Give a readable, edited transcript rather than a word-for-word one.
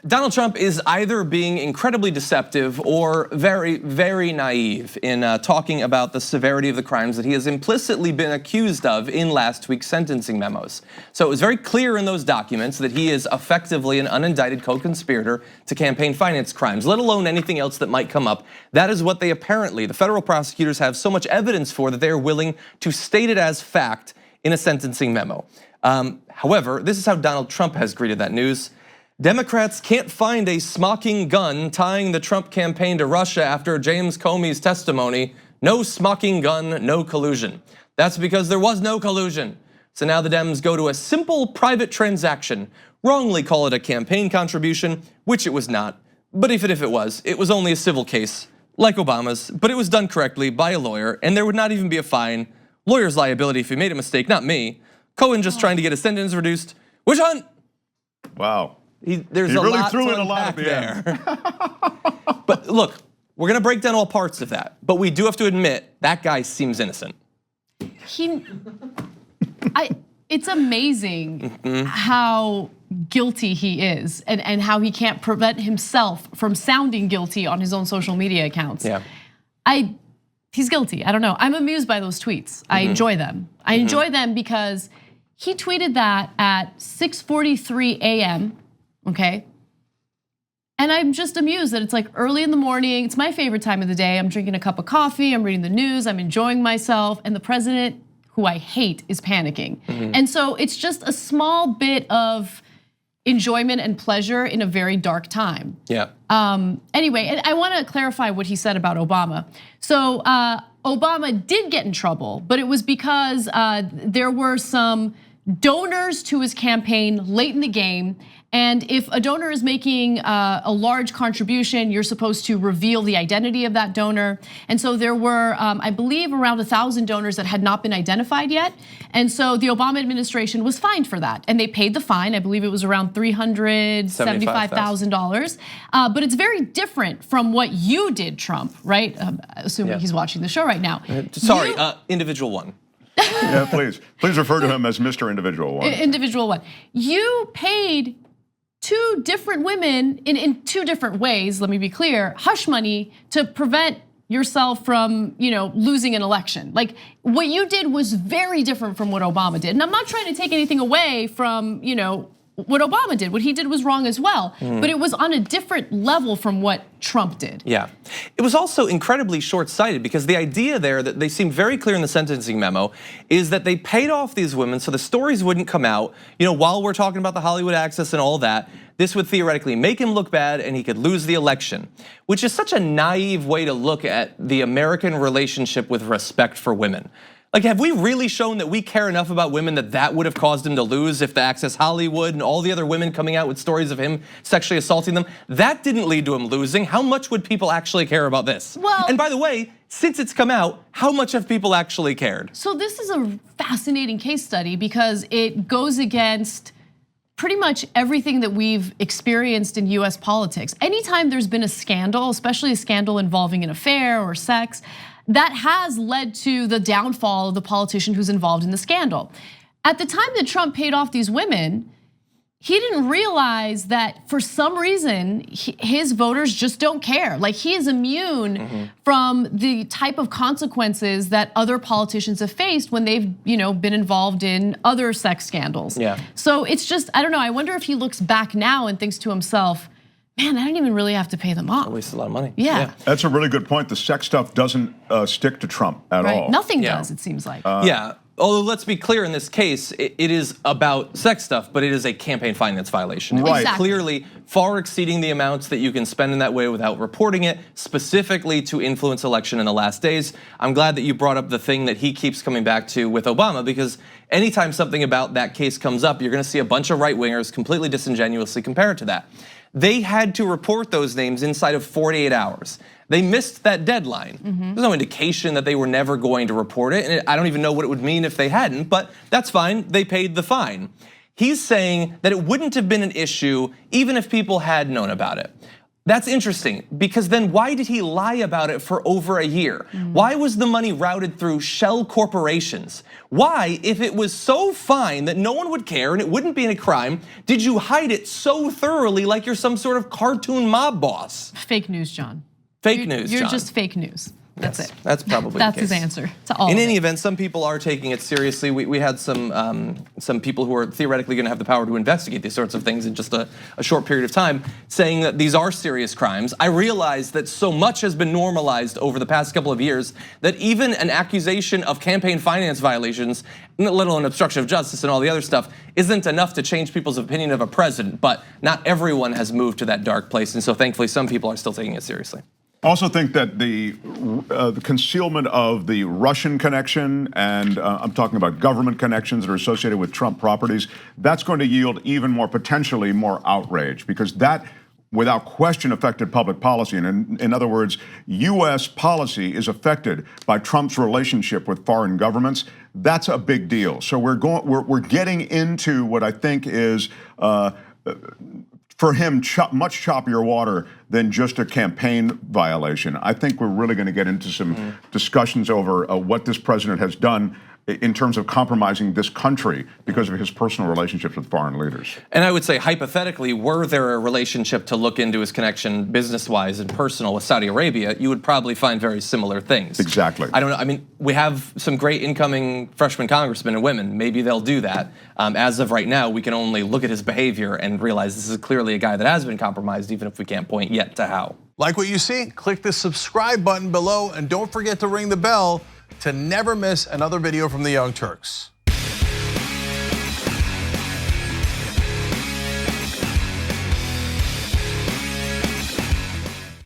Donald Trump is either being incredibly deceptive or very, very naive in talking about the severity of the crimes that he has implicitly been accused of in last week's sentencing memos. So it was very clear in those documents that he is effectively an unindicted co-conspirator to campaign finance crimes, let alone anything else that might come up. That is what they apparently, the federal prosecutors, have so much evidence for that they are willing to state it as fact in a sentencing memo. However, this is how Donald Trump has greeted that news. Democrats can't find a smocking gun tying the Trump campaign to Russia after James Comey's testimony. No smocking gun, no collusion. That's because there was no collusion. So now the Dems go to a simple private transaction, wrongly call it a campaign contribution, which it was not. But even if it was only a civil case, like Obama's, but it was done correctly by a lawyer, and there would not even be a fine. Lawyer's liability if he made a mistake, not me. Cohen just trying to get his sentence reduced. Witch hunt! Wow. There's he a really lot threw to in a lot at the there. But look, we're gonna break down all parts of that, but we do have to admit that guy seems innocent. It's amazing how guilty he is and how he can't prevent himself from sounding guilty on his own social media accounts. Yeah. He's guilty, I don't know. I'm amused by those tweets. I enjoy them. I enjoy them because he tweeted that at 6:43 a.m., okay? And I'm just amused that it's like early in the morning. It's my favorite time of the day. I'm drinking a cup of coffee, I'm reading the news, I'm enjoying myself, and the president, who I hate, is panicking. And so it's just a small bit of enjoyment and pleasure in a very dark time. Yeah. Anyway, and I wanna clarify what he said about Obama. So Obama did get in trouble, but it was because there were some donors to his campaign late in the game. And if a donor is making a large contribution, you're supposed to reveal the identity of that donor. And so there were, I believe, around 1,000 donors that had not been identified yet. And so the Obama administration was fined for that. And they paid the fine. I believe it was around $375,000. But it's very different from what you did, Trump, right? Assuming he's watching the show right now. Sorry, individual one. Yeah, please refer to him as Mr. Individual One. Individual one. You paid two different women in two different ways, let me be clear, hush money to prevent yourself from, losing an election. Like what you did was very different from what Obama did. And I'm not trying to take anything away from, what Obama did. What he did was wrong as well, but it was on a different level from what Trump did. Yeah, it was also incredibly short-sighted because the idea there that they seemed very clear in the sentencing memo is that they paid off these women so the stories wouldn't come out. While we're talking about the Hollywood access and all that, this would theoretically make him look bad and he could lose the election, which is such a naive way to look at the American relationship with respect for women. Like, have we really shown that we care enough about women that would have caused him to lose if the Access Hollywood and all the other women coming out with stories of him sexually assaulting them, that didn't lead to him losing? How much would people actually care about this? Well, and by the way, since it's come out, how much have people actually cared? So this is a fascinating case study because it goes against pretty much everything that we've experienced in US politics. Anytime there's been a scandal, especially a scandal involving an affair or sex, that has led to the downfall of the politician who's involved in the scandal. At the time that Trump paid off these women, he didn't realize that for some reason, his voters just don't care. Like he is immune from the type of consequences that other politicians have faced when they've been involved in other sex scandals. Yeah. So it's just, I don't know, I wonder if he looks back now and thinks to himself, man, I didn't even really have to pay them off. Wasted a lot of money. Yeah. That's a really good point. The sex stuff doesn't stick to Trump at all. Nothing does, it seems like. Yeah, although let's be clear in this case, it is about sex stuff, but it is a campaign finance violation. Right. Exactly. Clearly far exceeding the amounts that you can spend in that way without reporting it, specifically to influence election in the last days. I'm glad that you brought up the thing that he keeps coming back to with Obama, because anytime something about that case comes up, you're gonna see a bunch of right-wingers completely disingenuously compare it to that. They had to report those names inside of 48 hours. They missed that deadline. There's no indication that they were never going to report it, and I don't even know what it would mean if they hadn't, but that's fine, they paid the fine. He's saying that it wouldn't have been an issue even if people had known about it. That's interesting, because then why did he lie about it for over a year? Why was the money routed through shell corporations? Why, if it was so fine that no one would care and it wouldn't be any crime, did you hide it so thoroughly like you're some sort of cartoon mob boss? Fake news, John. Fake news, You're John. just fake news. That's it. That's probably That's the case. his answer to all In of any it. event, some people are taking it seriously. We had some people who are theoretically going to have the power to investigate these sorts of things in just a short period of time, saying that these are serious crimes. I realize that so much has been normalized over the past couple of years that even an accusation of campaign finance violations, let alone obstruction of justice and all the other stuff, isn't enough to change people's opinion of a president. But not everyone has moved to that dark place, and so thankfully some people are still taking it seriously. I also think that the concealment of the Russian connection, and I'm talking about government connections that are associated with Trump properties, that's going to yield even more, potentially more outrage, because that, without question, affected public policy. And in other words, US policy is affected by Trump's relationship with foreign governments. That's a big deal. So we're getting into what I think is, for him, much choppier water than just a campaign violation. I think we're really going to get into some discussions over what this president has done in terms of compromising this country because of his personal relationships with foreign leaders. And I would say, hypothetically, were there a relationship to look into his connection business-wise and personal with Saudi Arabia, you would probably find very similar things. Exactly. I don't know, I mean, we have some great incoming freshman congressmen and women. Maybe they'll do that. As of right now, we can only look at his behavior and realize this is clearly a guy that has been compromised, even if we can't point yet to how. Like what you see? Click the subscribe button below and don't forget to ring the bell to never miss another video from the Young Turks.